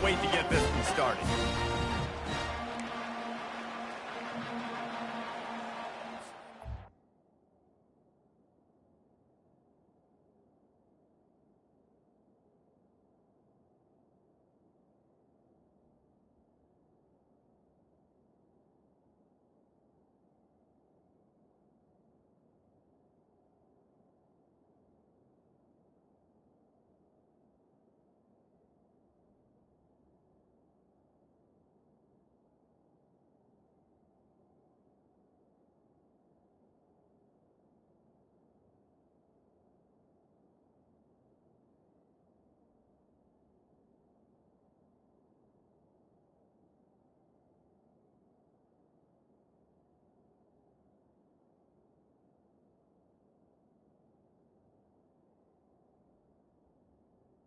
wait to get this one started.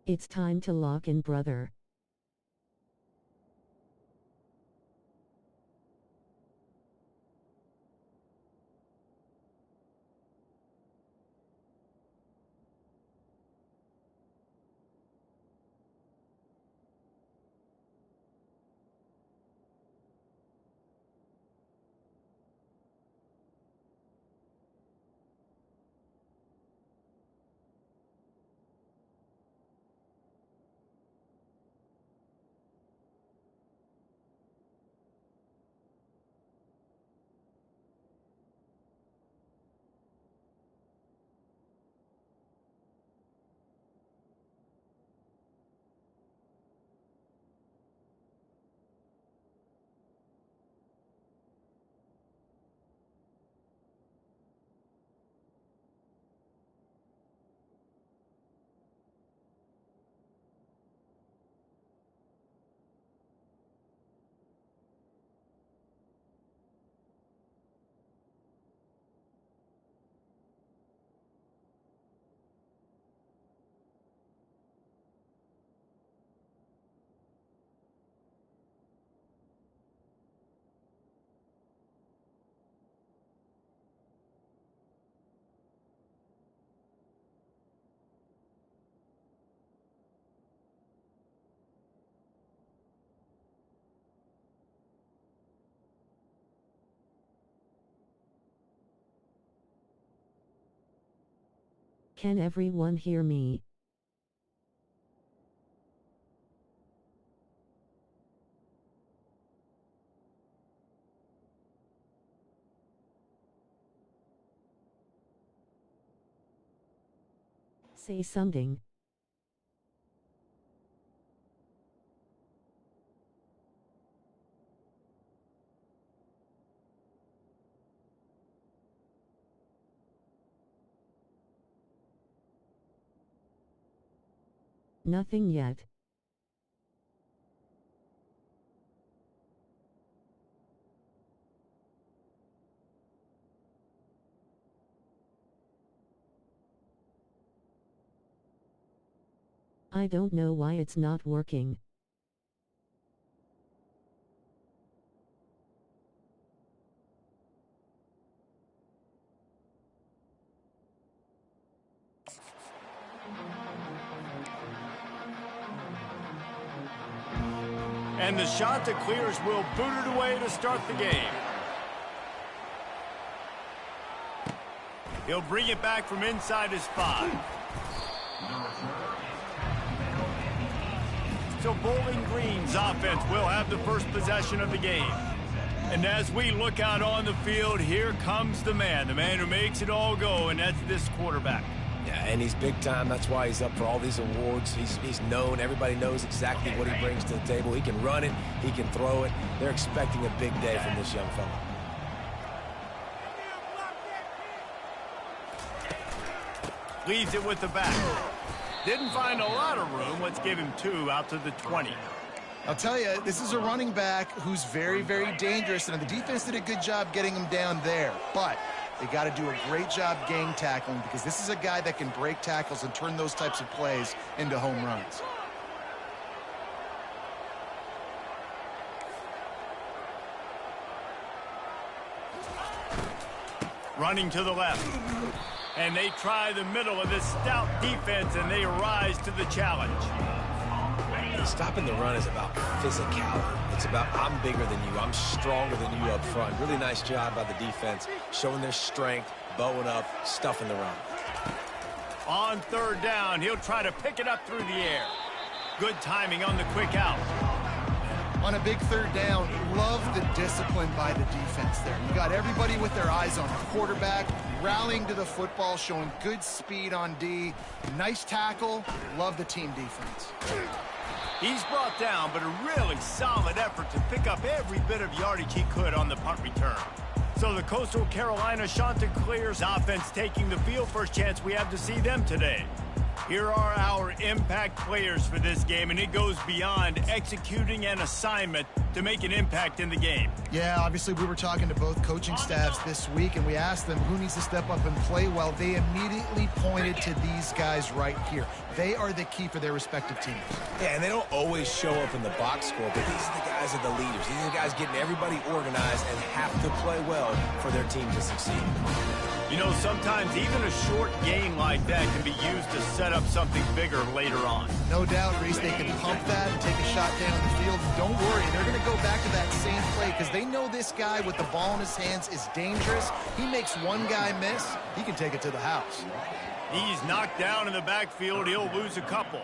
It's time to lock in, brother. Can everyone hear me? Say something. Nothing yet. I don't know why it's not working. And the shot that clears will boot it away to start the game. He'll bring it back from inside his 5. So Bowling Green's offense will have the first possession of the game. And as we look out on the field, here comes the man who makes it all go, and that's this quarterback. Yeah, and he's big time. That's why he's up for all these awards. He's known. Everybody knows exactly what he brings to the table. He can run it. He can throw it. They're expecting a big day from this young fella. Leaves it with the back. Didn't find a lot of room. Let's give him 2 out to the 20. I'll tell you, this is a running back who's very, very dangerous, and the defense did a good job getting him down there. But they got to do a great job gang tackling, because this is a guy that can break tackles and turn those types of plays into home runs. Running to the left. And they try the middle of this stout defense, and they rise to the challenge. Stopping the run is about physicality. It's about I'm bigger than you, I'm stronger than you up front. Really nice job by the defense, showing their strength, bowing up, stuffing the run. On third down, he'll try to pick it up through the air. Good timing on the quick out. On a big third down, love the discipline by the defense there. You got everybody with their eyes on the quarterback, rallying to the football, showing good speed on D. Nice tackle. Love the team defense. He's brought down, but a really solid effort to pick up every bit of yardage he could on the punt return. So the Coastal Carolina Chanticleers offense taking the field. First chance we have to see them today. Here are our impact players for this game, and it goes beyond executing an assignment to make an impact in the game. Yeah, obviously we were talking to both coaching staffs this week, and we asked them who needs to step up and play well. They immediately pointed to these guys right here. They are the key for their respective teams. Yeah, and they don't always show up in the box score, but these are the guys that are the leaders. These are the guys getting everybody organized and have to play well for their team to succeed. You know, sometimes even a short game like that can be used to set up something bigger later on. No doubt, Reese, they can pump that and take a shot down the field. And don't worry, they're going to go back to that same play because they know this guy with the ball in his hands is dangerous. He makes one guy miss, he can take it to the house. He's knocked down in the backfield. He'll lose a couple.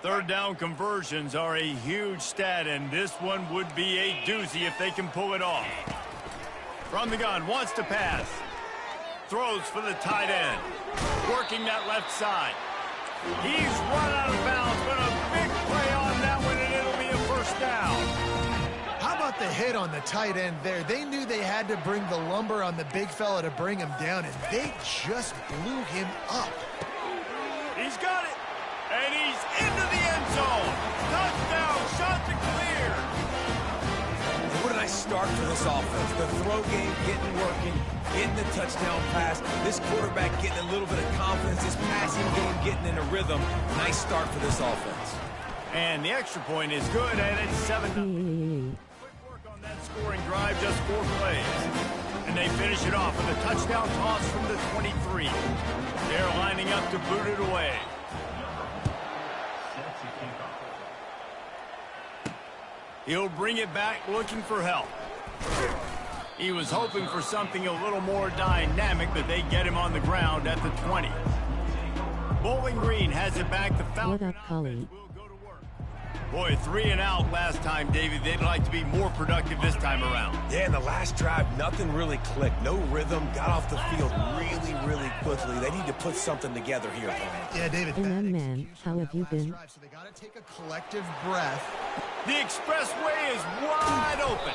Third down conversions are a huge stat, and this one would be a doozy if they can pull it off. From the gun, wants to pass. Throws for the tight end. Working that left side. He's run out of bounds, but a big play on that one, and it'll be a first down. How about the hit on the tight end there? They knew they had to bring the lumber on the big fella to bring him down, and they just blew him up. He's got it. And he's into the end zone. Touchdown, Chanticleer. What a nice start for this offense. The throw game getting working, getting the touchdown pass. This quarterback getting a little bit of confidence. This passing game getting in a rhythm. Nice start for this offense. And the extra point is good, and it's 7. Quick work on that scoring drive, just 4 plays. And they finish it off with a touchdown toss from the 23. They're lining up to boot it away. He'll bring it back looking for help. He was hoping for something a little more dynamic, but they get him on the ground at the 20. Bowling Green has it back. The Falcon What up, Cully? will go to work. Boy, 3 and out last time, David. They'd like to be more productive this time around. Yeah, in the last drive, nothing really clicked. No rhythm. Got off the field really, really quickly. They need to put something together here. Yeah, David. Hey, bad man, execution how on have that you last been? drive, so they got to take a collective breath. The expressway is wide open.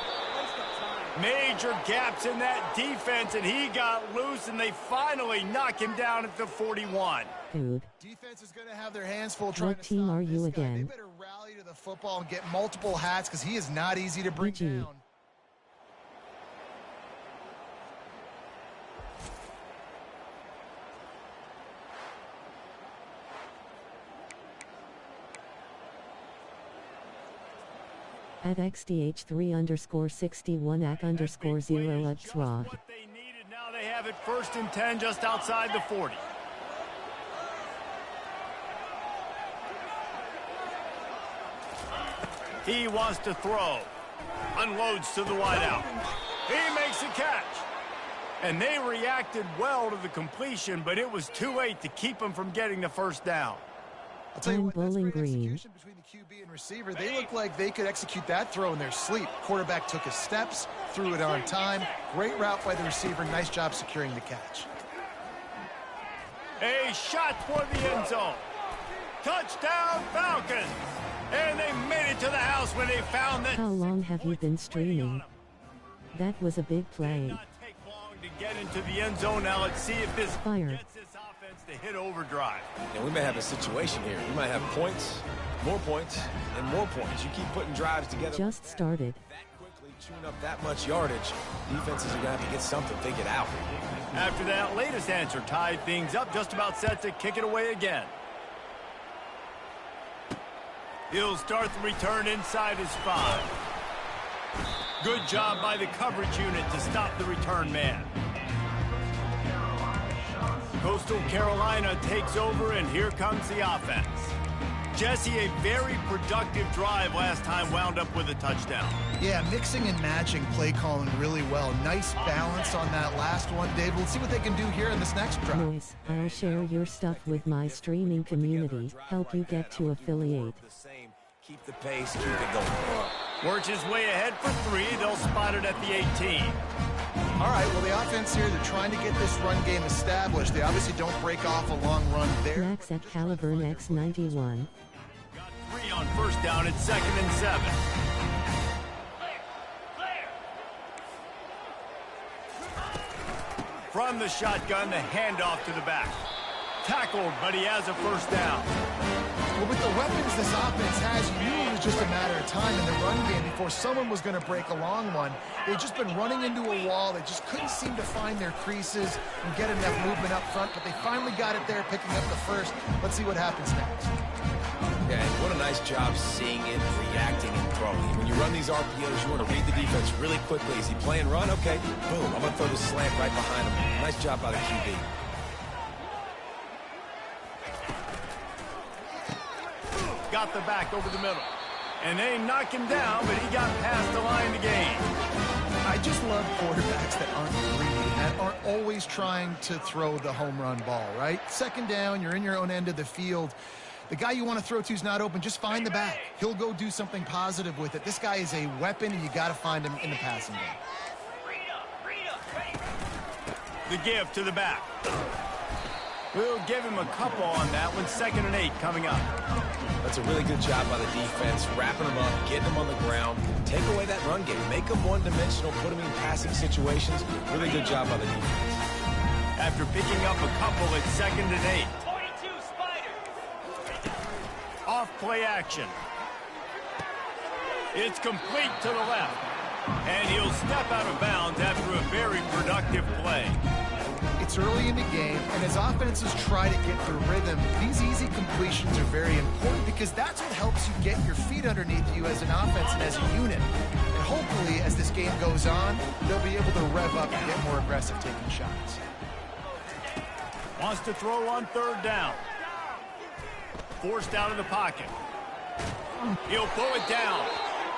Major gaps in that defense, and he got loose, and they finally knock him down at the 41. Dude. Defense is going to have their hands full trying What to team stop are you this guy. They again? better rally to the football and get multiple hats because he is not easy to bring GG. down. At XDH3_61AC_0 at Srog. What they needed, now they have it 1st and 10 just outside the 40. He wants to throw. Unloads to the wideout. He makes a catch. And they reacted well to the completion, but it was too late to keep him from getting the first down. I'll tell you I'm what, that's Bowling great Green. execution between the QB and receiver. They look like they could execute that throw in their sleep. Quarterback took his steps, threw it on time. Great route by the receiver. Nice job securing the catch. A shot for the end zone. Touchdown, Falcons. And they made it to the house when they found that. How long have you been streaming? That was a big play. Not take long to get into the end zone. Now let's see if this Fire. gets this offense to hit overdrive. And we may have a situation here. We might have points, and more points. You keep putting drives together. Just started. That quickly, chewing up that much yardage. Defenses are going to have to get something figured out. After that latest answer tied things up, just about set to kick it away again. He'll start the return inside his 5. Good job by the coverage unit to stop the return man. Coastal Carolina takes over, and here comes the offense. Jesse, a very productive drive last time wound up with a touchdown. Yeah, mixing and matching play calling really well. Nice balance on that last one, David. Let's see what they can do here in this next drive. Nice. I'll share your stuff with my streaming community, help you get to affiliate. Keep the pace, keep it going. Works his way ahead for 3. They'll spot it at the 18. All right, well, the offense here, they're trying to get this run game established. They obviously don't break off a long run there. Max at Caliburn X91. Got 3 on first down. It's 2nd and 7. From the shotgun, the handoff to the back. Tackled, but he has a first down. Well, with the weapons this offense has, you knew it was just a matter of time in the run game before someone was going to break a long one. They've just been running into a wall. They just couldn't seem to find their creases and get enough movement up front, but they finally got it there, picking up the first. Let's see what happens next. Yeah, and what a nice job seeing it, reacting, and throwing. When you run these RPOs, you want to read the defense really quickly. Is he playing run? Okay, boom. I'm going to throw the slant right behind him. Nice job by the QB. Got the back over the middle. And they knock him down, but he got past the line to gain. I just love quarterbacks that aren't greedy, that aren't always trying to throw the home run ball, right? 2nd down, you're in your own end of the field. The guy you want to throw to is not open. Just find the back. He'll go do something positive with it. This guy is a weapon, and you got to find him in the passing game. The give to the back. We'll give him a couple on that one. 2nd and 8 coming up. That's a really good job by the defense, wrapping them up, getting them on the ground. Take away that run game. Make them one-dimensional, put them in passing situations. Really good job by the defense. After picking up a couple, it's 2nd and 8. 22 Spider. Off play action. It's complete to the left. And he'll step out of bounds after a very productive play. It's early in the game, and as offenses try to get the rhythm, these easy completions are very important because that's what helps you get your feet underneath you as an offense and as a unit. And hopefully, as this game goes on, they'll be able to rev up and get more aggressive taking shots. Wants to throw on 3rd down. Forced out of the pocket. He'll pull it down.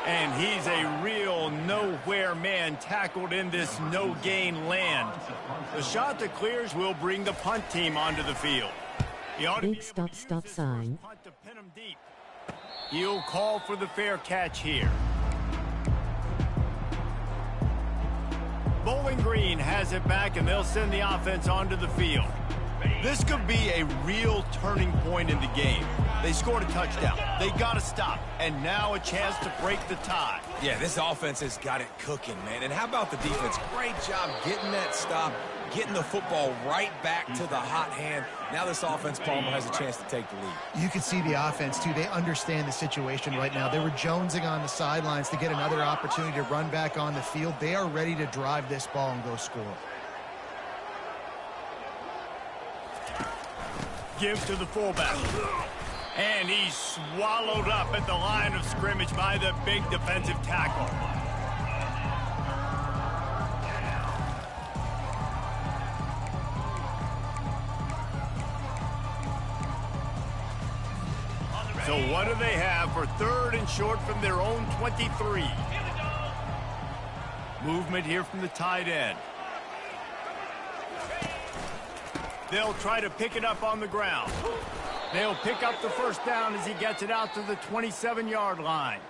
And he's a real nowhere man tackled in this no-gain land. The shot that clears will bring the punt team onto the field. Big stop sign. Punt to pin him deep. He'll call for the fair catch here. Bowling Green has it back, and they'll send the offense onto the field. This could be a real turning point in the game. They scored a touchdown. They got to stop. And now a chance to break the tie. Yeah, this offense has got it cooking, man. And how about the defense? Great job getting that stop, getting the football right back to the hot hand. Now this offense, Palmer, has a chance to take the lead. You can see the offense, too. They understand the situation right now. They were jonesing on the sidelines to get another opportunity to run back on the field. They are ready to drive this ball and go score. Give to the fullback. And he's swallowed up at the line of scrimmage by the big defensive tackle. So what do they have for 3rd and short from their own 23? Movement here from the tight end. They'll try to pick it up on the ground. They'll pick up the first down as he gets it out to the 27-yard line.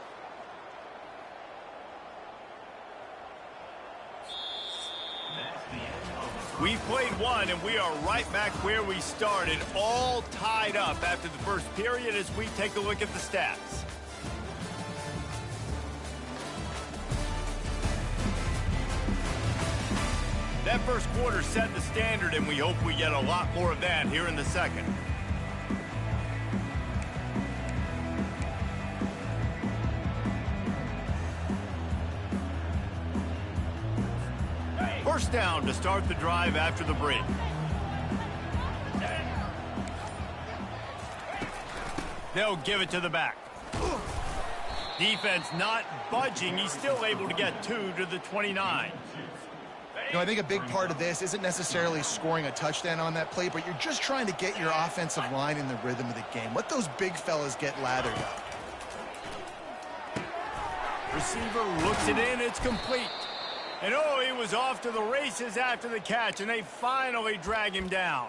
We played one, and we are right back where we started, all tied up after the first period as we take a look at the stats. That first quarter set the standard, and we hope we get a lot more of that here in the second. First down to start the drive after the break. They'll give it to the back. Defense not budging. He's still able to get 2 to the 29. You know, I think a big part of this isn't necessarily scoring a touchdown on that play, but you're just trying to get your offensive line in the rhythm of the game. Let those big fellas get lathered up. Receiver looks it in. It's complete. And oh, he was off to the races after the catch, and they finally drag him down.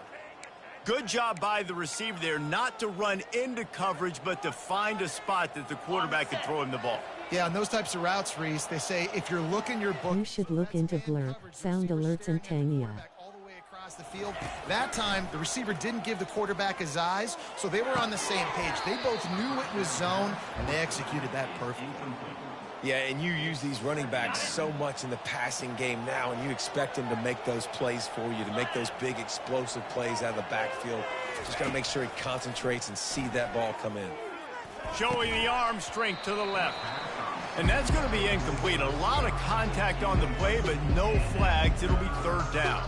Good job by the receiver there not to run into coverage, but to find a spot that the quarterback could throw him the ball. Yeah, on those types of routes, Reese, they say if you're looking your book... You should look into blurb, sound alerts, and Tangia. All the way across the field. That time, the receiver didn't give the quarterback his eyes, so they were on the same page. They both knew it was zone, and they executed that perfectly. Yeah, and you use these running backs so much in the passing game now, and you expect them to make those plays for you, to make those big explosive plays out of the backfield. Just got to make sure he concentrates and see that ball come in. Showing the arm strength to the left. And that's going to be incomplete. A lot of contact on the play, but no flags. It'll be 3rd down.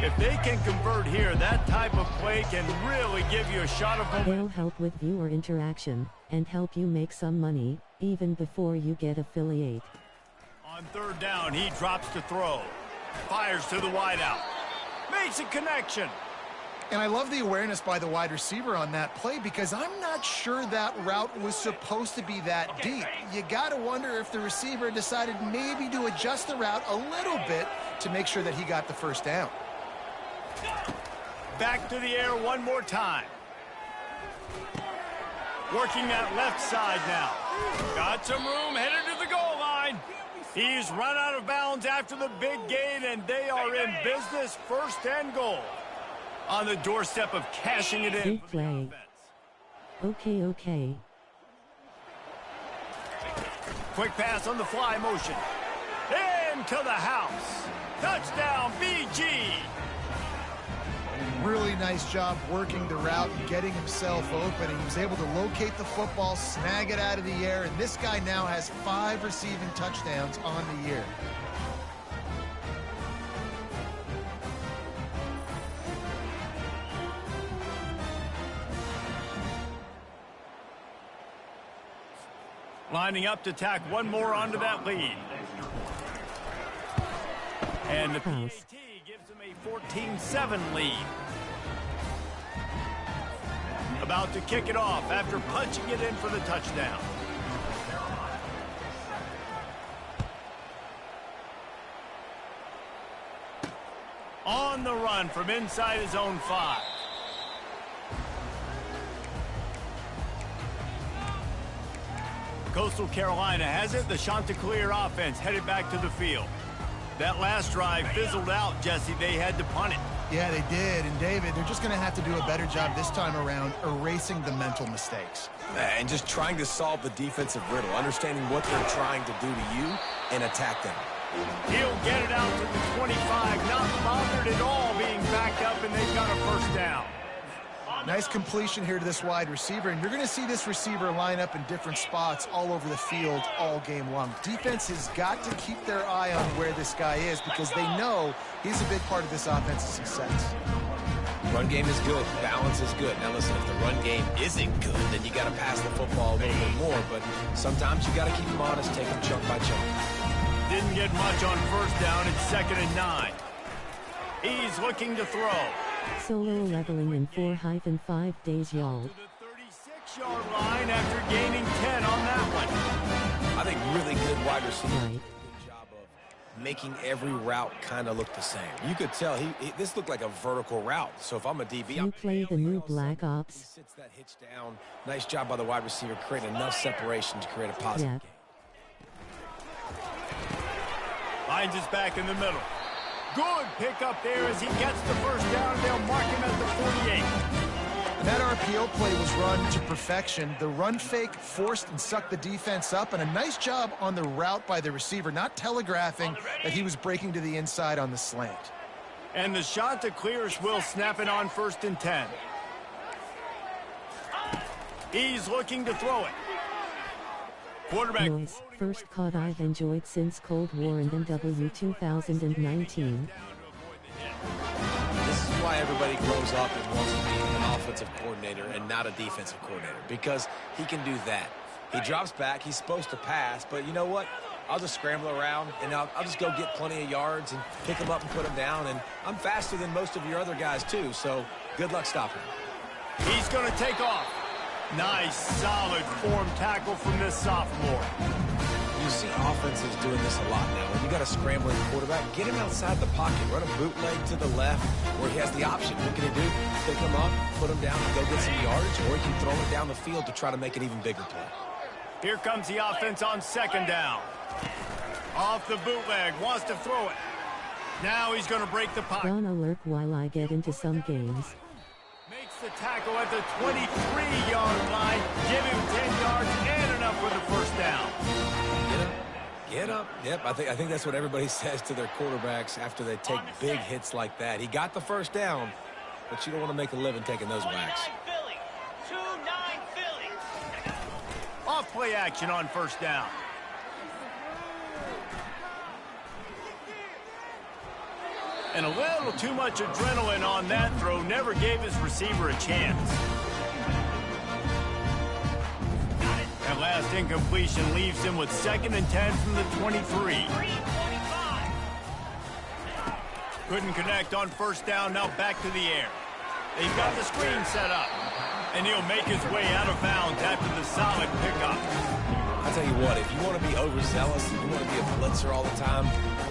If they can convert here, that type of play can really give you a shot of momentum. They'll help with viewer interaction and help you make some money, even before you get affiliate. On 3rd down, he drops to throw. Fires to the wideout. Makes a connection. And I love the awareness by the wide receiver on that play because I'm not sure that route was supposed to be that deep. You got to wonder if the receiver decided maybe to adjust the route a little bit to make sure that he got the 1st down. Back to the air one more time. Working that left side now. Got some room, headed to the goal line. He's run out of bounds after the big gain, and they are in business. 1st and goal. On the doorstep of cashing it in. Big play. Okay. Quick pass on the fly motion. Into the house. Touchdown, BG. Really nice job working the route and getting himself open. He was able to locate the football, snag it out of the air, and this guy now has 5 receiving touchdowns on the year. Lining up to tack one more onto that lead. And the PAT gives him a 14-7 lead. About to kick it off after punching it in for the touchdown. On the run from inside his own 5. Coastal Carolina has it. The Chanticleer offense headed back to the field. That last drive fizzled out, Jesse. They had to punt it. Yeah, they did. And, David, they're just going to have to do a better job this time around erasing the mental mistakes. And just trying to solve the defensive riddle, understanding what they're trying to do to you and attack them. He'll get it out to the 25, not bothered at all being backed up, and they've got a 1st down. Nice completion here to this wide receiver, and you're going to see this receiver line up in different spots all over the field all game long. Defense has got to keep their eye on where this guy is because they know he's a big part of this offense's success. Run game is good. Balance is good. Now, listen, if the run game isn't good, then you got to pass the football a little bit more, but sometimes you got to keep them honest, take them chunk by chunk. Didn't get much on 1st down. It's 2nd and 9. He's looking to throw. Solo leveling in 4-5 days, y'all. To the 36-yard line after gaining 10 on that one. I think really good wide receiver. Right. Good job of making every route kind of look the same. You could tell this looked like a vertical route. So if I'm a DB, You play the new Black he Ops. sits that hitch down. Nice job by the wide receiver, creating enough separation to create a positive Yeah. game. Finds his back in the middle. Good pickup there as he gets the 1st down. They'll mark him at the 48. And that RPO play was run to perfection. The run fake forced and sucked the defense up, and a nice job on the route by the receiver, not telegraphing that he was breaking to the inside on the slant. And the Chanticleers will snap it on 1st and 10. He's looking to throw it. Quarterback. Noise, first COD I've enjoyed since Cold War and MW 2019. This is why everybody grows up and wants to be an offensive coordinator and not a defensive coordinator, because he can do that. He drops back. He's supposed to pass, but you know what? I'll just scramble around, and I'll just go get plenty of yards and pick him up and put him down. And I'm faster than most of your other guys, too, so good luck stopping him. He's going to take off. Nice, solid form tackle from this sophomore. You see offenses doing this a lot now. When you got a scrambling quarterback, get him outside the pocket. Run a bootleg to the left where he has the option. What can he do? Pick him up, put him down, and go get some yards, or he can throw it down the field to try to make an even bigger play. Here comes the offense on second down. Off the bootleg, wants to throw it. Now he's going to break the pocket. Gonna lurk while I get into some games. Makes the tackle at the 23-yard line. Give him 10 yards and enough for the first down. Get up. Yep, I think that's what everybody says to their quarterbacks after they take big hits like that. He got the first down, but you don't want to make a living taking those whacks. 2-9 Philly. Off play action on first down. And a little too much adrenaline on that throw. Never gave his receiver a chance. That last incompletion leaves him with 2nd and 10 from the 23. Couldn't connect on first down. Now back to the air. They've got the screen set up. And he'll make his way out of bounds after the solid pickup. I'll tell you what, if you want to be overzealous, if you want to be a blitzer all the time,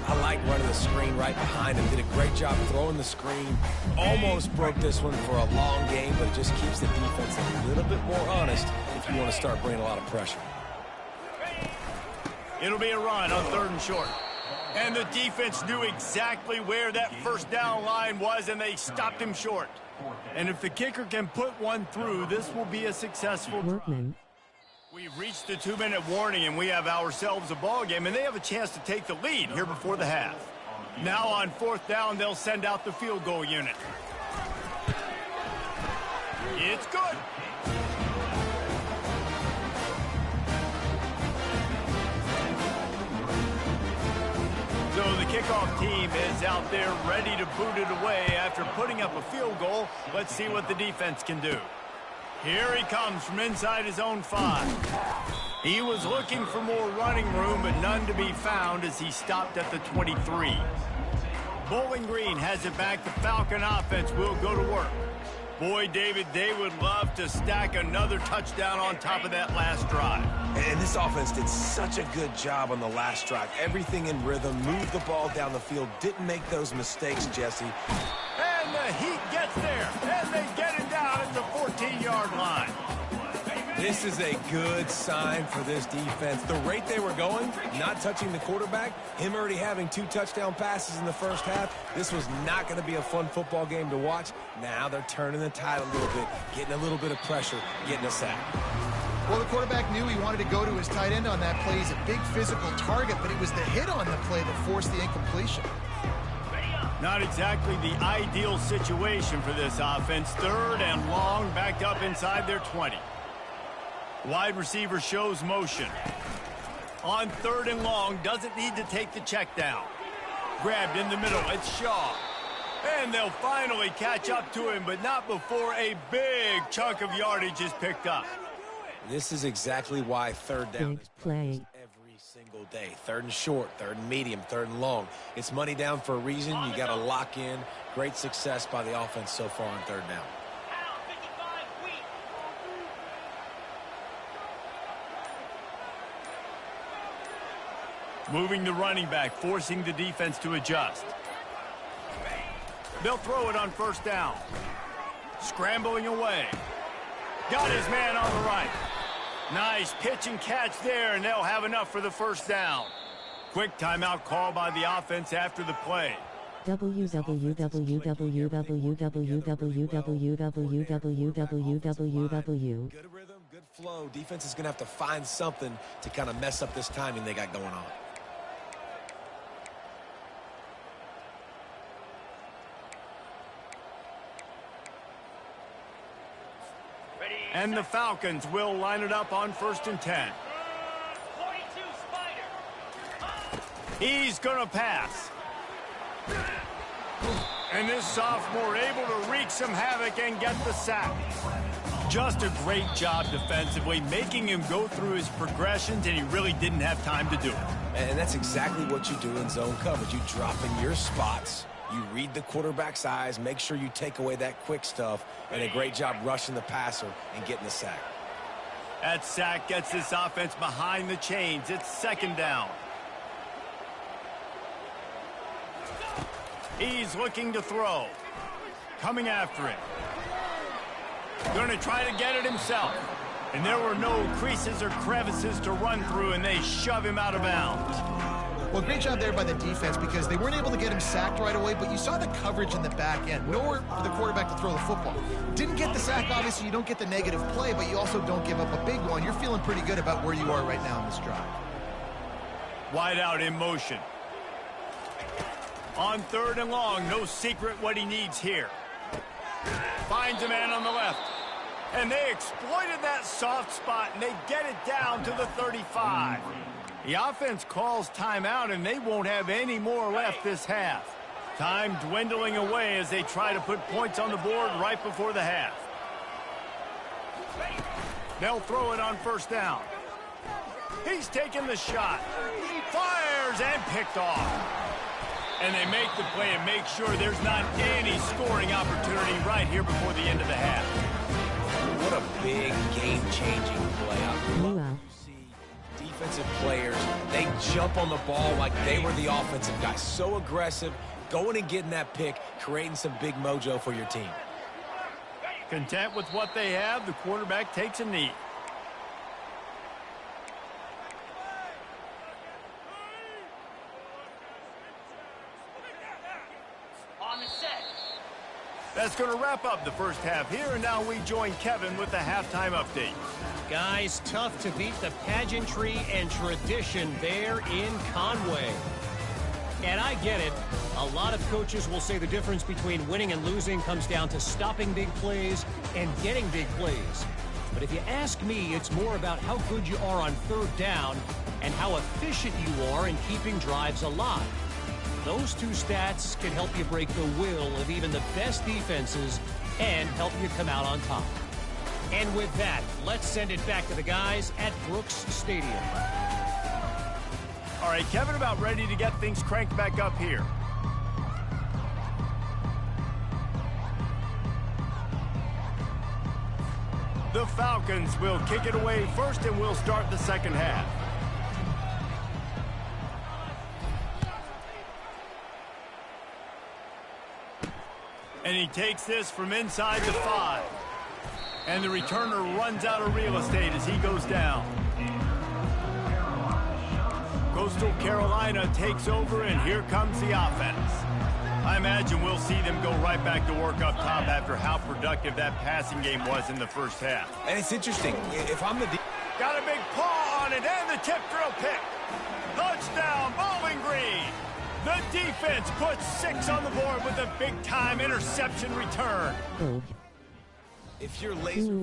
I like running the screen right behind him. Did a great job throwing the screen. Almost broke this one for a long game, but it just keeps the defense a little bit more honest if you want to start bringing a lot of pressure. It'll be a run on 3rd and short. And the defense knew exactly where that first down line was, and they stopped him short. And if the kicker can put one through, this will be a successful Workman. We've reached the 2-minute warning, and we have ourselves a ball game, and they have a chance to take the lead here before the half. Now on 4th down, they'll send out the field goal unit. It's good. So the kickoff team is out there ready to boot it away after putting up a field goal. Let's see what the defense can do. Here he comes from inside his own 5. He was looking for more running room, but none to be found as he stopped at the 23. Bowling Green has it back. The Falcon offense will go to work. Boy, David, they would love to stack another touchdown on top of that last drive. And this offense did such a good job on the last drive. Everything in rhythm, moved the ball down the field, didn't make those mistakes, Jesse. And the Heat gets there, and they get it down at the 14-yard line. This is a good sign for this defense. The rate they were going, not touching the quarterback, him already having 2 touchdown passes in the first half, this was not going to be a fun football game to watch. Now they're turning the tide a little bit, getting a little bit of pressure, getting a sack. Well, the quarterback knew he wanted to go to his tight end on that play. He's a big physical target, but it was the hit on the play that forced the incompletion. Not exactly the ideal situation for this offense. 3rd and long, backed up inside their 20. Wide receiver shows motion. On 3rd and long, doesn't need to take the check down. Grabbed in the middle, it's Shaw. And they'll finally catch up to him, but not before a big chunk of yardage is picked up. This is exactly why 3rd down Big is play. every single day. 3rd and short, 3rd and medium, 3rd and long. It's money down for a reason. You got to lock in. Great success by the offense so far on 3rd down. Moving the running back, forcing the defense to adjust. They'll throw it on 1st down. Scrambling away. Got his man on the right. Nice pitch and catch there, and they'll have enough for the 1st down. Quick timeout call by the offense after the play. www. Good rhythm, good flow. Defense is going to have to find something to kind of mess up this timing they got going on. And the Falcons will line it up on 1st and 10. 42 Spider. He's going to pass. And this sophomore able to wreak some havoc and get the sack. Just a great job defensively, making him go through his progressions, and he really didn't have time to do it. And that's exactly what you do in zone coverage. You drop in your spots, you read the quarterback's eyes, make sure you take away that quick stuff, and a great job rushing the passer and getting the sack. That sack gets this offense behind the chains. It's second down. He's looking to throw. Coming after it. Going to try to get it himself. And there were no creases or crevices to run through, and they shove him out of bounds. Well, great job there by the defense because they weren't able to get him sacked right away, but you saw the coverage in the back end. Nowhere for the quarterback to throw the football. Didn't get the sack, obviously. You don't get the negative play, but you also don't give up a big one. You're feeling pretty good about where you are right now in this drive. Wide out in motion. On third and long, no secret what he needs here. Finds a man on the left. And they exploited that soft spot, and they get it down to the 35. The offense calls timeout, and they won't have any more left this half. Time dwindling away as they try to put points on the board right before the half. They'll throw it on first down. He's taking the shot. Fires and picked off. And they make the play and make sure there's not any scoring opportunity right here before the end of the half. What a big game-changing play. I love you see defensive players, they jump on the ball like they were the offensive guy. So aggressive, going and getting that pick, creating some big mojo for your team. Content with what they have, the quarterback takes a knee. That's going to wrap up the first half here, and now we join Kevin with the halftime update. Guys, tough to beat the pageantry and tradition there in Conway. And I get it. A lot of coaches will say the difference between winning and losing comes down to stopping big plays and getting big plays. But if you ask me, it's more about how good you are on third down and how efficient you are in keeping drives alive. Those two stats can help you break the will of even the best defenses and help you come out on top. And with that, let's send it back to the guys at Brooks Stadium. All right, Kevin, about ready to get things cranked back up here. The Falcons will kick it away first, and we'll start the second half. And he takes this from inside the 5. And the returner runs out of real estate as he goes down. Coastal Carolina takes over, and here comes the offense. I imagine we'll see them go right back to work up top after how productive that passing game was in the first half. And it's interesting. If I'm the got a big paw on it, and the tip drill pick. Touchdown, Bowling Green. The defense puts 6 on the board with a big-time interception return. Oh. If you're laser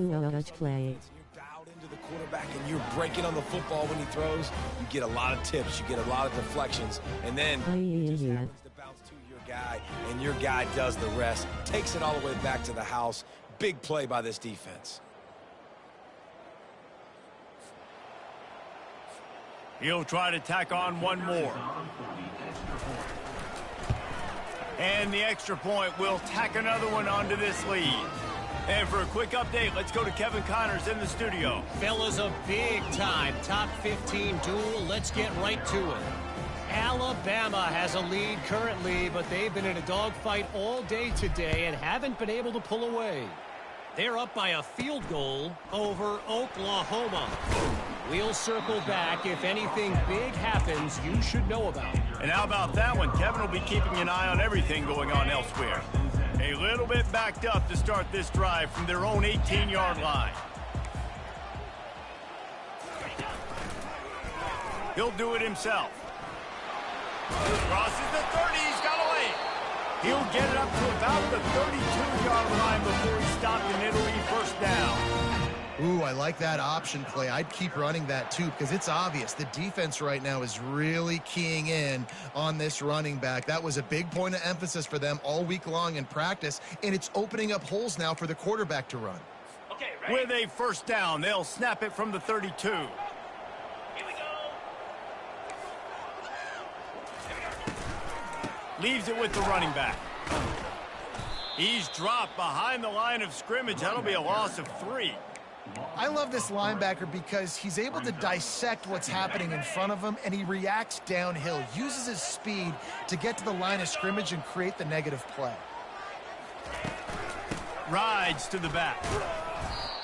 play. you're dialed into the quarterback and you're breaking on the football when he throws, you get a lot of tips, you get a lot of deflections, and then it just happens to bounce to your guy, and your guy does the rest, takes it all the way back to the house. Big play by this defense. He'll try to tack on one more. And the extra point will tack another one onto this lead. And for a quick update, let's go to Kevin Connors in the studio. Fellas, a big-time top 15 duel. Let's get right to it. Alabama has a lead currently, but they've been in a dogfight all day today and haven't been able to pull away. They're up by a field goal over Oklahoma. We'll circle back. If anything big happens, you should know about it. And how about that one? Kevin will be keeping an eye on everything going on elsewhere. A little bit backed up to start this drive from their own 18-yard line. He'll do it himself. Crosses the 30. He's got away. He'll get it up to about the 32-yard line before he stopped, and it'll be first down. Ooh, I like that option play. I'd keep running that too because it's obvious the defense right now is really keying in on this running back. That was a big point of emphasis for them all week long in practice, and it's opening up holes now for the quarterback to run. Okay, ready? With a first down, they'll snap it from the 32. Here we go. Leaves it with the running back. He's dropped behind the line of scrimmage. That'll be a loss of 3. I love this linebacker because he's able to dissect what's happening in front of him, and he reacts downhill, uses his speed to get to the line of scrimmage and create the negative play. Rides to the back.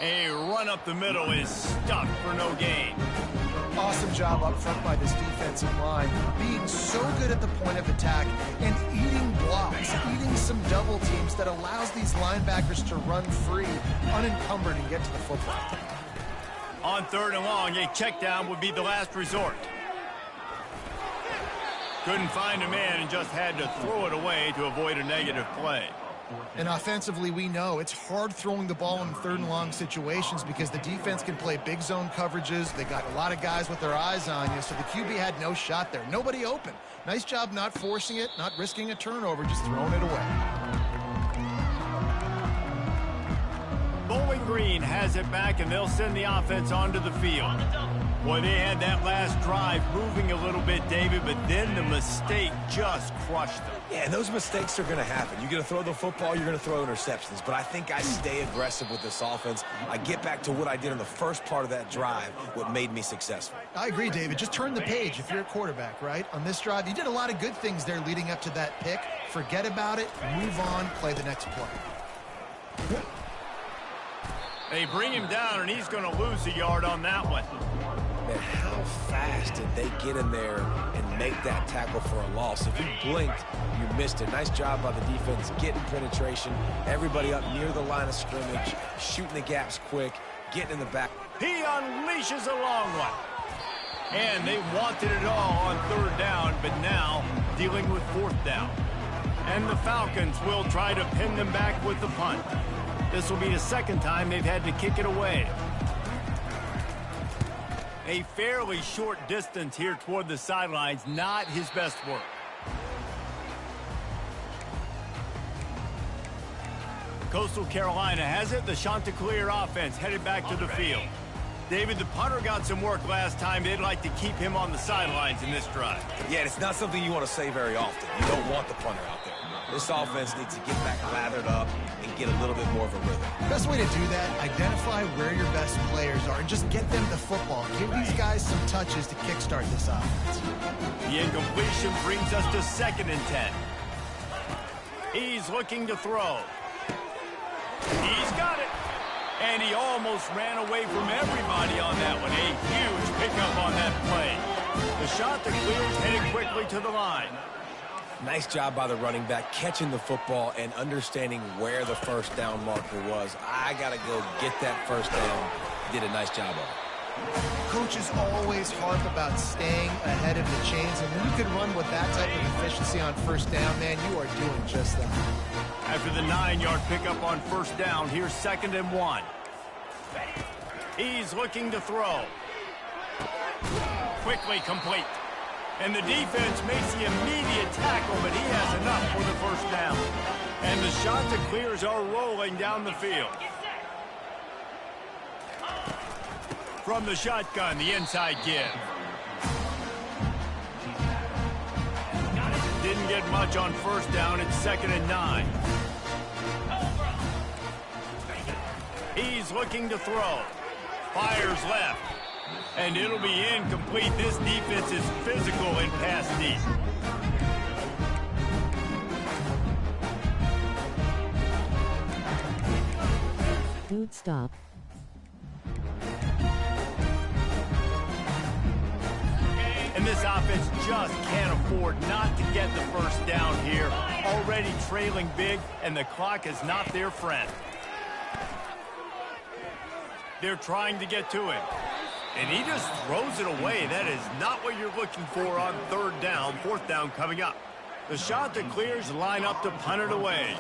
A run up the middle is stuck for no gain. Awesome job up front by this defensive line, being so good at the point of attack and eating blocks, eating some double teams that allows these linebackers to run free, unencumbered, and get to the football. On 3rd and long, a check down would be the last resort. Couldn't find a man and just had to throw it away to avoid a negative play. And offensively, we know it's hard throwing the ball in 3rd and long situations because the defense can play big zone coverages. They got a lot of guys with their eyes on you, so the QB had no shot there. Nobody open. Nice job not forcing it, not risking a turnover, just throwing it away. Bowling Green has it back, and they'll send the offense onto the field. Boy, they had that last drive moving a little bit, David, but then the mistake just crushed them. Yeah, and those mistakes are going to happen. You're going to throw the football, you're going to throw interceptions. But I think I stay aggressive with this offense. I get back to what I did in the first part of that drive, what made me successful. I agree, David. Just turn the page if you're a quarterback, right? On this drive, you did a lot of good things there leading up to that pick. Forget about it, move on, play the next play. They bring him down, and he's going to lose a yard on that one. Man, how fast did they get in there and make that tackle for a loss? If you blinked, you missed it. Nice job by the defense getting penetration. Everybody up near the line of scrimmage, shooting the gaps quick, getting in the back. He unleashes a long one. And they wanted it all on 3rd down, but now dealing with 4th down. And the Falcons will try to pin them back with the punt. This will be the 2nd time they've had to kick it away. A fairly short distance here toward the sidelines, not his best work. Coastal Carolina has it. The Chanticleer offense headed back to the field. David, the punter got some work last time. They'd like to keep him on the sidelines in this drive. Yeah, it's not something you want to say very often. You don't want the punter out there. This offense needs to get back lathered up and get a little bit more of a rhythm. Best way to do that, identify where your best players are and just get them the football. Give these guys some touches to kickstart this offense. The incompletion brings us to 2nd and 10. He's looking to throw. He's got it. And he almost ran away from everybody on that one. A huge pickup on that play. The Chanticleers headed quickly to the line. Nice job by the running back, catching the football and understanding where the first down marker was. I got to go get that first down. Did a nice job of it. Coaches always harp about staying ahead of the chains, and when you can run with that type of efficiency on 1st down, man, you are doing just that. After the 9-yard pickup on 1st down, here's 2nd and 1. He's looking to throw. Quickly complete. And the defense makes the immediate tackle, but he has enough for the 1st down. And the Chanticleers are rolling down the field. From the shotgun, the inside give. Didn't get much on 1st down. It's 2nd and 9. He's looking to throw. Fires left. And it'll be incomplete. This defense is physical in pass deep. Good stop. And this offense just can't afford not to get the 1st down here. Already trailing big, and the clock is not their friend. They're trying to get to him. And he just throws it away. That is not what you're looking for on 3rd down. 4th down coming up. The Chanticleers line up to punt it away.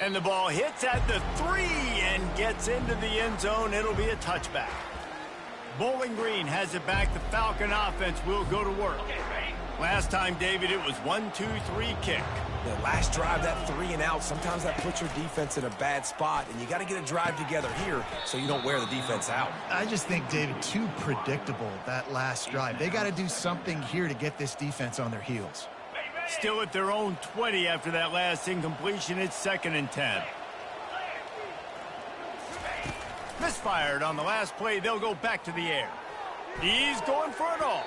And the ball hits at the 3 and gets into the end zone. It'll be a touchback. Bowling Green has it back. The Falcon offense will go to work. Okay, ready? Last time, David, it was 1-2-3 kick. The last drive, that 3 and out, sometimes that puts your defense in a bad spot, and you got to get a drive together here so you don't wear the defense out. I just think, David, too predictable, that last drive. They got to do something here to get this defense on their heels. Still at their own 20 after that last incompletion. It's 2nd and 10. Misfired on the last play. They'll go back to the air. He's going for it all.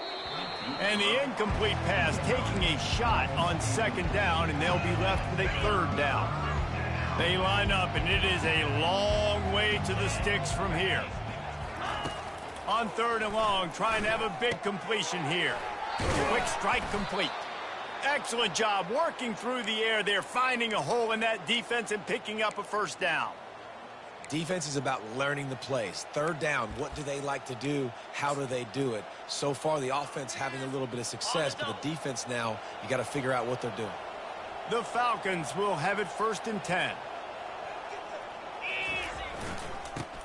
And the incomplete pass taking a shot on 2nd down, and they'll be left with a 3rd down. They line up, and it is a long way to the sticks from here. On 3rd and long, trying to have a big completion here. Quick strike complete. Excellent job working through the air there, finding a hole in that defense and picking up a 1st down. Defense is about learning the plays. 3rd down, what do they like to do? How do they do it? So far, the offense having a little bit of success, but the defense now, you got to figure out what they're doing. The Falcons will have it 1st and 10.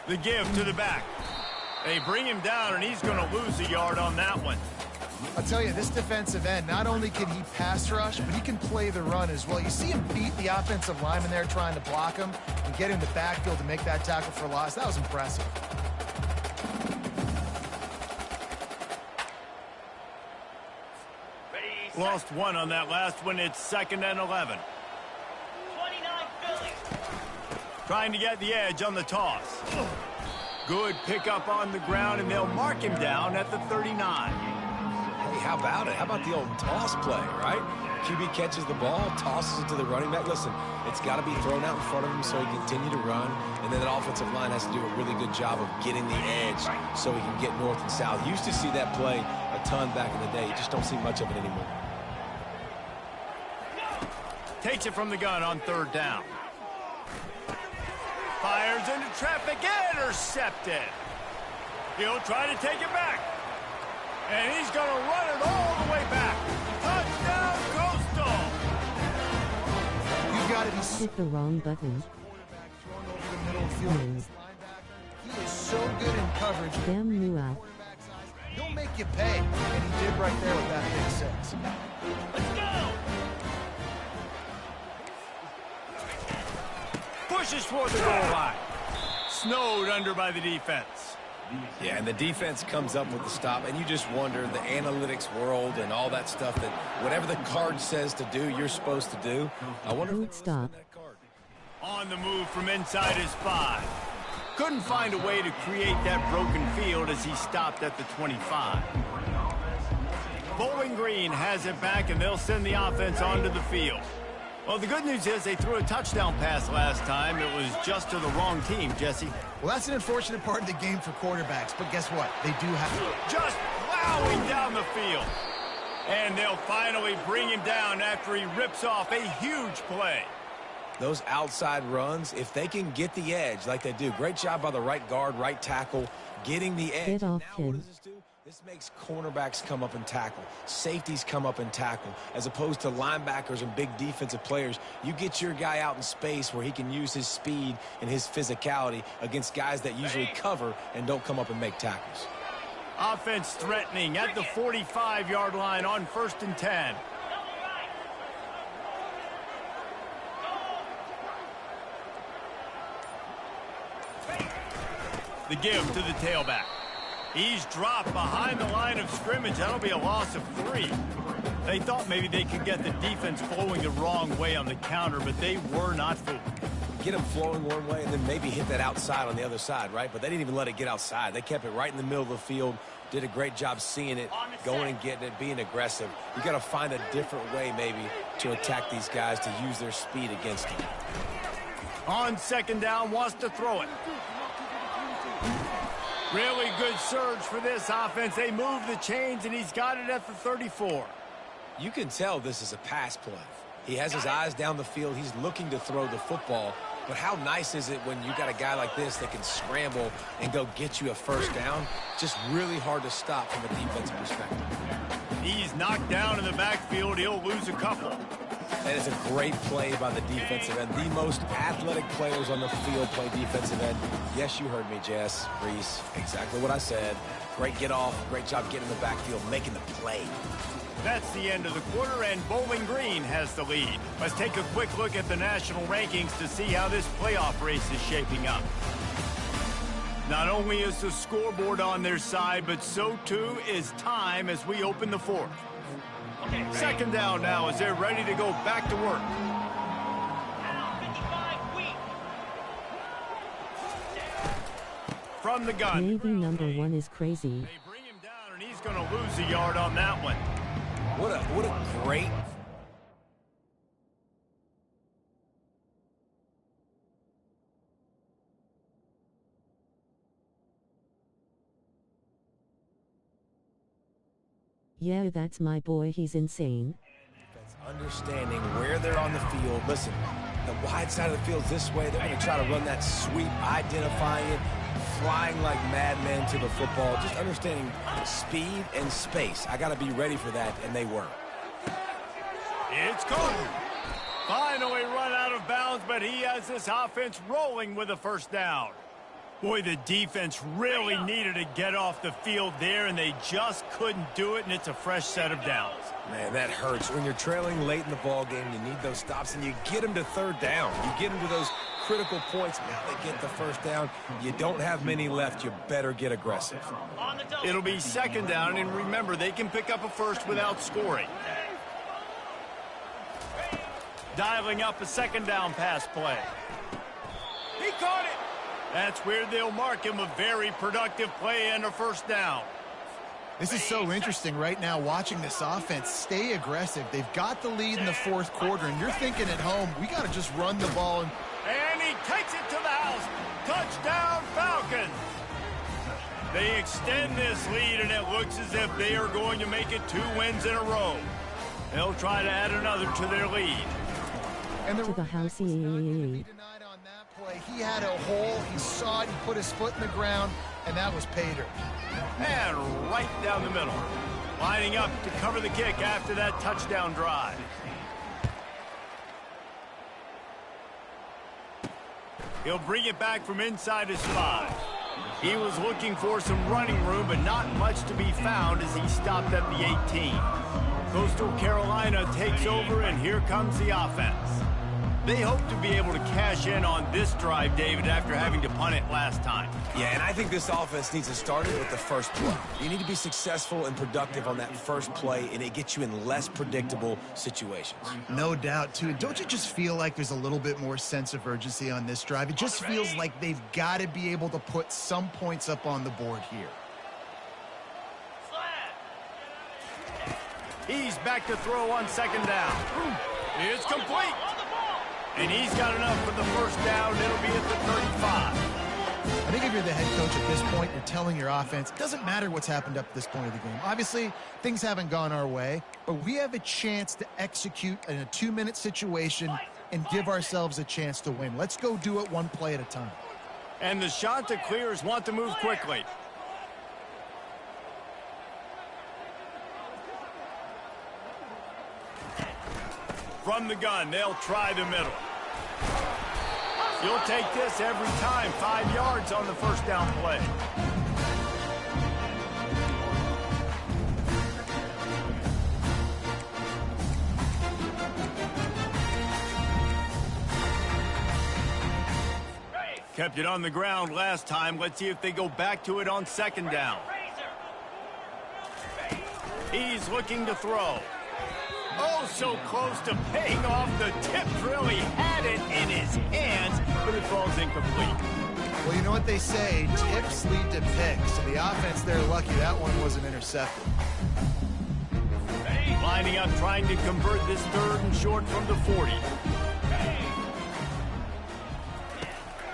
The give to the back. They bring him down, and he's going to lose a yard on that one. I'll tell you, this defensive end, not only can he pass rush, but he can play the run as well. You see him beat the offensive lineman there trying to block him and get him the backfield to make that tackle for loss. That was impressive. Lost 1 on that last one. It's 2nd and 11. 29 Phillies. Trying to get the edge on the toss. Good pickup on the ground, and they'll mark him down at the 39. Hey, how about it? How about the old toss play, right? QB catches the ball, tosses it to the running back. Listen, it's got to be thrown out in front of him so he can continue to run, and then that offensive line has to do a really good job of getting the edge so he can get north and south. Used to see that play a ton back in the day. You just don't see much of it anymore. Takes it from the gun on 3rd down. Fires into traffic, intercepted. He'll try to take it back. And he's going to run it all the way back. Touchdown, Coastal! You've got to be Hit the wrong button. He is so good in coverage. Damn you out. He'll make you pay, and he did right there with that big 6. Let's go! Pushes for the goal line. Snowed under by the defense. Yeah, and the defense comes up with the stop, and you just wonder, the analytics world and all that stuff, that whatever the card says to do, you're supposed to do. I wonder if Good stop. that card. On the move from inside his 5. Couldn't find a way to create that broken field as he stopped at the 25. Bowling Green has it back, and they'll send the offense onto the field. Well, the good news is they threw a touchdown pass last time. It was just to the wrong team, Jesse. Well, that's an unfortunate part of the game for quarterbacks, but guess what? They do have... Just plowing down the field. And they'll finally bring him down after he rips off a huge play. Those outside runs, if they can get the edge like they do, great job by the right guard, right tackle, getting the edge. Get off Now what him. does this do? This makes cornerbacks come up and tackle. Safeties come up and tackle. As opposed to linebackers and big defensive players, you get your guy out in space where he can use his speed and his physicality against guys that usually cover and don't come up and make tackles. Offense threatening at the 45-yard line on 1st and 10. The give to the tailback. He's dropped behind the line of scrimmage. That'll be a loss of 3. They thought maybe they could get the defense flowing the wrong way on the counter, but they were not fooled. Get them flowing one way and then maybe hit that outside on the other side, right? But they didn't even let it get outside. They kept it right in the middle of the field, did a great job seeing it, going and getting it, being aggressive. You got to find a different way maybe to attack these guys, to use their speed against them. On 2nd down, wants to throw it. Really good surge for this offense. They move the chains, and he's got it at the 34. You can tell this is a pass play. He has his eyes down the field. He's looking to throw the football. But how nice is it when you got a guy like this that can scramble and go get you a 1st down? Just really hard to stop from a defensive perspective. He's knocked down in the backfield. He'll lose a couple. That is a great play by the defensive end. The most athletic players on the field play defensive end. Yes, you heard me, Jess, Reese. Exactly what I said. Great get off, great job getting in the backfield, making the play. That's the end of the quarter, and Bowling Green has the lead. Let's take a quick look at the national rankings to see how this playoff race is shaping up. Not only is the scoreboard on their side, but so too is time as we open the fourth. Second down now as they're ready to go back to work. From the gun. Navy number 1 is crazy. They bring him down, and he's going to lose a yard on that one. What a great... Yeah, that's my boy, he's insane. Understanding where they're on the field. Listen, the wide side of the field is this way. They're going to try to run that sweep, identifying it, flying like madmen to the football. Just understanding speed and space. I got to be ready for that, and they were. It's Carter. Finally run out of bounds, but he has this offense rolling with a first down. Boy, the defense really needed to get off the field there, and they just couldn't do it, and it's a fresh set of downs. Man, that hurts. When you're trailing late in the ball game, you need those stops, and you get them to third down. You get them to those critical points. Now they get the first down. You don't have many left. You better get aggressive. It'll be second down, and remember, they can pick up a first without scoring. Dialing up a second down pass play. He caught it. That's where they'll mark him a very productive play and a first down. This is so interesting right now, watching this offense stay aggressive. They've got the lead in the fourth quarter, and you're thinking at home, we got to just run the ball. And he takes it to the house. Touchdown, Falcons. They extend this lead, and it looks as if they are going to make it 2 wins in a row. They'll try to add another to their lead. And to the house. He had a hole, he saw it, he put his foot in the ground, and that was pay dirt. And right down the middle. Lining up to cover the kick after that touchdown drive. He'll bring it back from inside his 5. He was looking for some running room, but not much to be found as he stopped at the 18. Coastal Carolina takes over, and here comes the offense. They hope to be able to cash in on this drive, David, after having to punt it last time. Yeah, and I think this offense needs to start it with the first play. You need to be successful and productive on that first play, and it gets you in less predictable situations. No doubt, too. Don't you just feel like there's a little bit more sense of urgency on this drive? It just feels like they've got to be able to put some points up on the board here. He's back to throw on second down. It's complete. And he's got enough for the first down. It'll be at the 35. I think if you're the head coach at this point, you're telling your offense, it doesn't matter what's happened up to this point of the game. Obviously, things haven't gone our way, but we have a chance to execute in a 2-minute situation and give ourselves a chance to win. Let's go do it one play at a time. And the Chanticleers want to move quickly. From the gun, they'll try the middle. You'll take this every time. 5 yards on the first down play. Kept it on the ground last time. Let's see if they go back to it on second down. He's looking to throw. Oh, so close to paying off the tip drill. He had it in his hands, but it falls incomplete. Well, you know what they say, tips lead to picks. And the offense, they're lucky that one wasn't intercepted. Lining up, trying to convert this 3rd and short from the 40.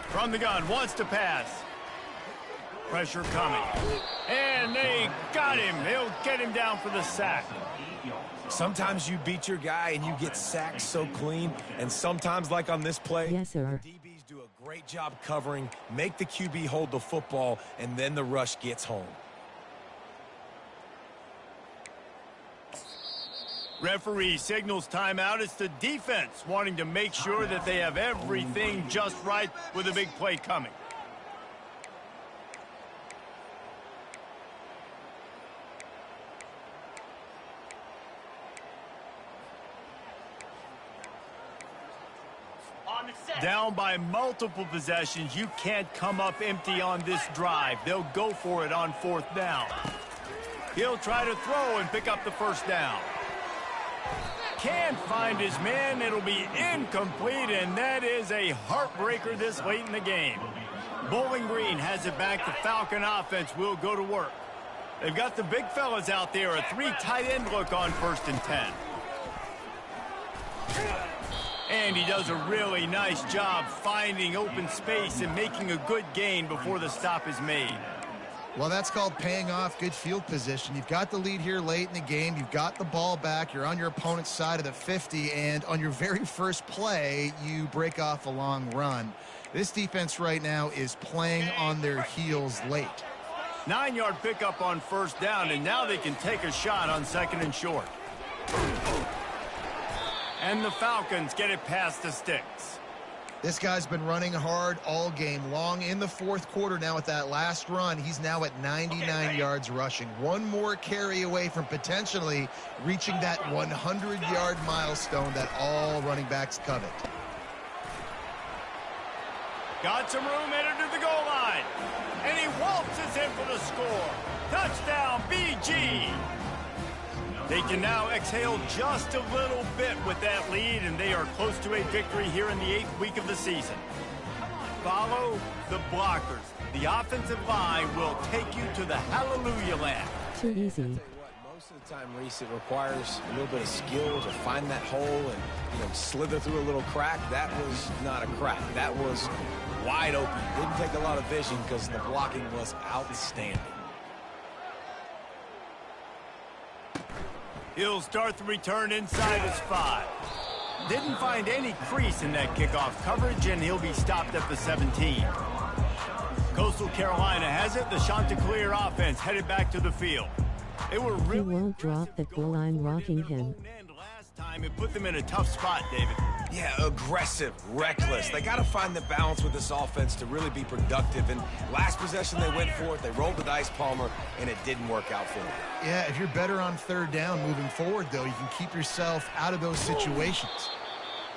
From the gun, wants to pass. Pressure coming. And they got him. He'll get him down for the sack. Sometimes you beat your guy and you get sacked so clean, and sometimes, like on this play, yes, sir, DBs do a great job covering, make the QB hold the football, and then the rush gets home. Referee signals timeout. It's the defense wanting to make sure that they have everything just right with a big play coming. Down by multiple possessions, you can't come up empty on this drive. They'll go for it on 4th down. He'll try to throw and pick up the 1st down. Can't find his man. It'll be incomplete, and that is a heartbreaker this late in the game. Bowling Green has it back. The Falcon offense will go to work. They've got the big fellas out there. A 3 tight end look on 1st and 10. And he does a really nice job finding open space and making a good gain before the stop is made. Well, that's called paying off good field position. You've got the lead here late in the game. You've got the ball back. You're on your opponent's side of the 50, and on your very first play, you break off a long run. This defense right now is playing on their heels late. 9-yard pickup on 1st down, and now they can take a shot on 2nd and short. And the Falcons get it past the sticks. This guy's been running hard all game long. In the 4th quarter now with that last run, he's now at 99 yards rushing. One more carry away from potentially reaching that 100-yard milestone that all running backs covet. Got some room headed to the goal line. And he waltzes in for the score. Touchdown, BG. They can now exhale just a little bit with that lead, and they are close to a victory here in the 8th week of the season. Follow the blockers. The offensive line will take you to the hallelujah land. Too easy. Most of the time, Reese, it requires a little bit of skill to find that hole and slither through a little crack. That was not a crack. That was wide open. Didn't take a lot of vision because the blocking was outstanding. He'll start the return inside his 5. Didn't find any crease in that kickoff coverage, and he'll be stopped at the 17. Coastal Carolina has it. The Chanticleer offense headed back to the field. They were really He won't drop the goal line rocking him. last time. It put them in a tough spot, David. Yeah, aggressive, reckless. They got to find the balance with this offense to really be productive. And last possession they went for it. They rolled the dice, Palmer, and it didn't work out for them. Yeah, if you're better on 3rd down moving forward, though, you can keep yourself out of those situations.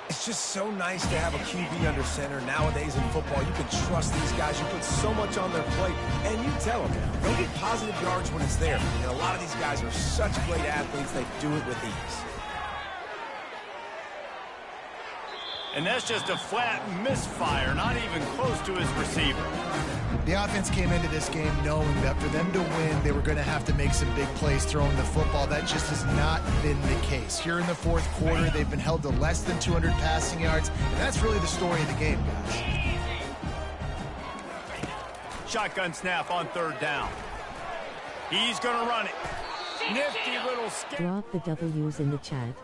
It's just so nice to have a QB under center. Nowadays in football, you can trust these guys. You put so much on their plate, and you tell them, go get positive yards when it's there. And a lot of these guys are such great athletes, they do it with ease. And that's just a flat misfire, not even close to his receiver. The offense came into this game knowing that for them to win, they were going to have to make some big plays throwing the football. That just has not been the case. Here in the 4th quarter, they've been held to less than 200 passing yards, and that's really the story of the game, guys. Shotgun snap on 3rd down. He's going to run it. Nifty little skip. Drop the W's in the chat.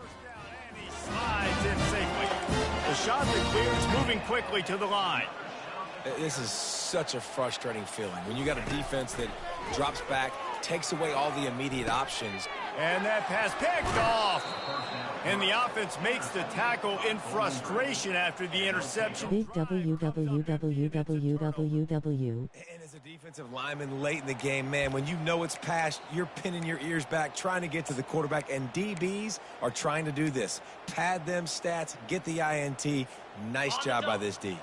He slides in safely. The shot that clears, moving quickly to the line. This is such a frustrating feeling when you got a defense that drops back, takes away all the immediate options. And that pass picked off. And the offense makes the tackle in frustration after the interception. Big WWWWWW. And as a defensive lineman late in the game, man, when you know it's past, you're pinning your ears back, trying to get to the quarterback, and DBs are trying to do this. Pad them stats, get the INT. Nice job by this D.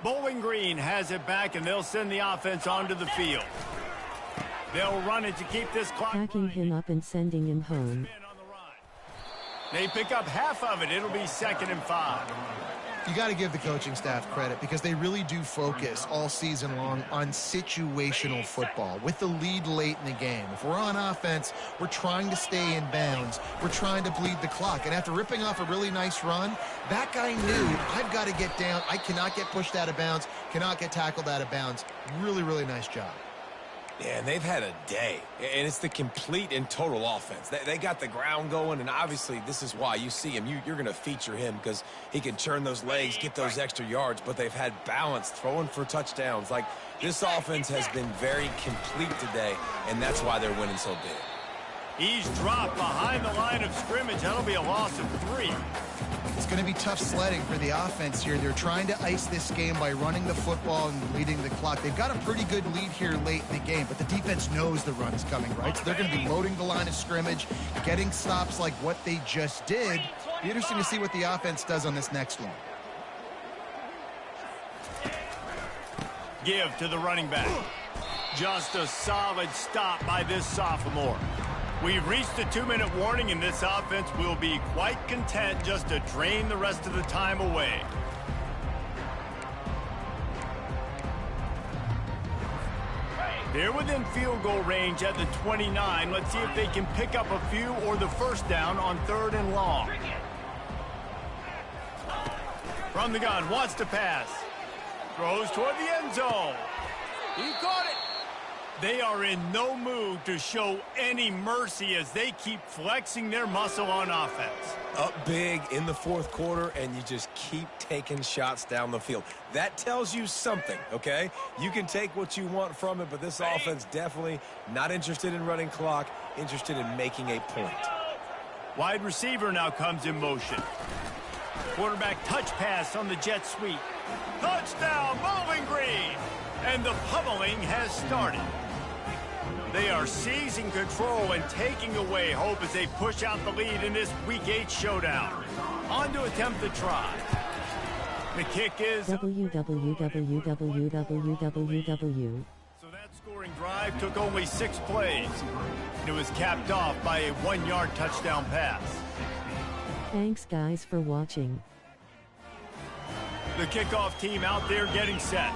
Bowling Green has it back, and they'll send the offense onto the field. They'll run it to keep this clock Packing him up and sending him home. They pick up half of it. It'll be 2nd and 5. You got to give the coaching staff credit because they really do focus all season long on situational football with the lead late in the game. If we're on offense, we're trying to stay in bounds. We're trying to bleed the clock. And after ripping off a really nice run, that guy knew, I've got to get down. I cannot get pushed out of bounds, cannot get tackled out of bounds. Really, really nice job. Yeah, and they've had a day, and it's the complete and total offense. They got the ground going, and obviously this is why you see him. You're going to feature him because he can turn those legs, get those extra yards, but they've had balance, throwing for touchdowns. Like, this offense has been very complete today, and that's why they're winning so big. He's dropped behind the line of scrimmage. That'll be a loss of 3. It's going to be tough sledding for the offense here. They're trying to ice this game by running the football and leading the clock. They've got a pretty good lead here late in the game, but the defense knows the run's coming, right? So they're going to be loading the line of scrimmage, getting stops like what they just did. Be interesting to see what the offense does on this next one. give to the running back. Just a solid stop by this sophomore. We've reached the 2-minute warning, and this offense will be quite content just to drain the rest of the time away. They're within field goal range at the 29. Let's see if they can pick up a few or the first down on 3rd and long. From the gun, wants to pass. Throws toward the end zone. He caught it. They are in no mood to show any mercy as they keep flexing their muscle on offense. Up big in the 4th quarter, and you just keep taking shots down the field. That tells you something, okay? You can take what you want from it, but this offense definitely not interested in running clock, interested in making a point. Wide receiver now comes in motion. Quarterback touch pass on the jet sweep. Touchdown, Bowling Green! And the pummeling has started. They are seizing control and taking away hope as they push out the lead in this Week 8 showdown. On to attempt the try. The kick is... www. So that scoring drive took only 6 plays. It was capped off by a 1-yard touchdown pass. Thanks guys for watching. The kickoff team out there getting set.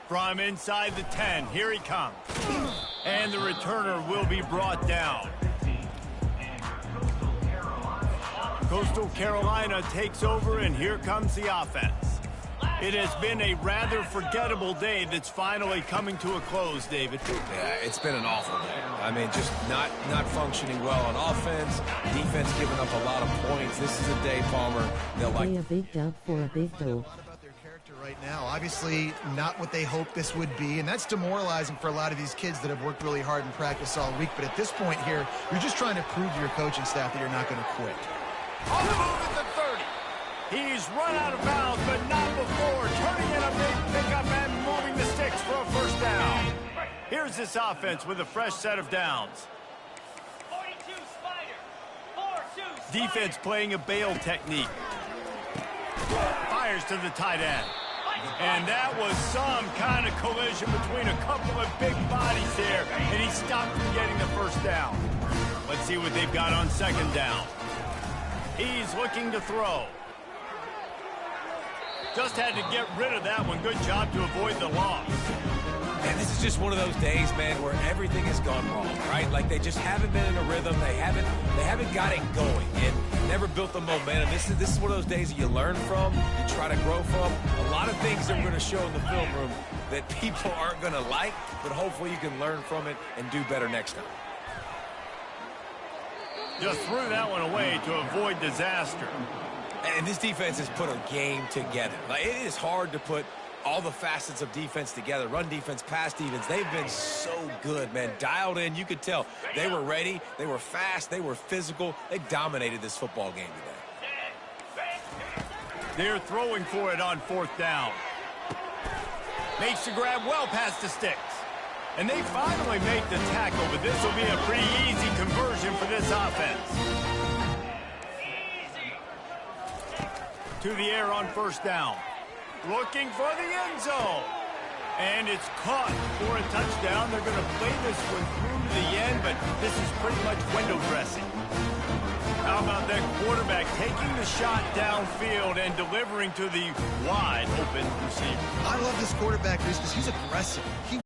From inside the 10, here he comes. And the returner will be brought down. Coastal Carolina takes over, and here comes the offense. It has been a rather forgettable day that's finally coming to a close, David. Yeah, it's been an awful day. I mean, just not functioning well on offense, defense giving up a lot of points. This is a day, Palmer, they'll like... Play a big dub for a big dope. Right now, obviously not what they hoped this would be, and that's demoralizing for a lot of these kids that have worked really hard in practice all week. But at this point here, you're just trying to prove to your coaching staff that you're not going to quit. On the move at the 30. He's run out of bounds, but not before turning in a big pickup and moving the sticks for a first down. Here's this offense with a fresh set of downs. 42 Spider. 4-2 Spider. Defense playing a bail technique. Fires to the tight end. And that was some kind of collision between a couple of big bodies there, and he stopped from getting the first down. Let's see what they've got on 2nd down. He's looking to throw. Just had to get rid of that one. Good job to avoid the loss. And this is just one of those days, man, where everything has gone wrong, right? Like they just haven't been in a rhythm. They haven't got it going and never built the momentum. This is one of those days that you learn from, you try to grow from. A lot of things that we're going to show in the film room that people aren't going to like, but hopefully you can learn from it and do better next time. Just threw that one away to avoid disaster. And this defense has put a game together. Like, it is hard to put all the facets of defense together. Run defense, pass defense. They've been so good, man. Dialed in. You could tell they were ready. They were fast. They were physical. They dominated this football game today. They're throwing for it on 4th down. Makes the grab well past the sticks. And they finally make the tackle, but this will be a pretty easy conversion for this offense. To the air on 1st down. Looking for the end zone. And it's caught for a touchdown. They're going to play this one through to the end, but this is pretty much window dressing. How about that quarterback taking the shot downfield and delivering to the wide open receiver? I love this quarterback because he's aggressive. He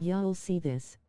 Y'all see this.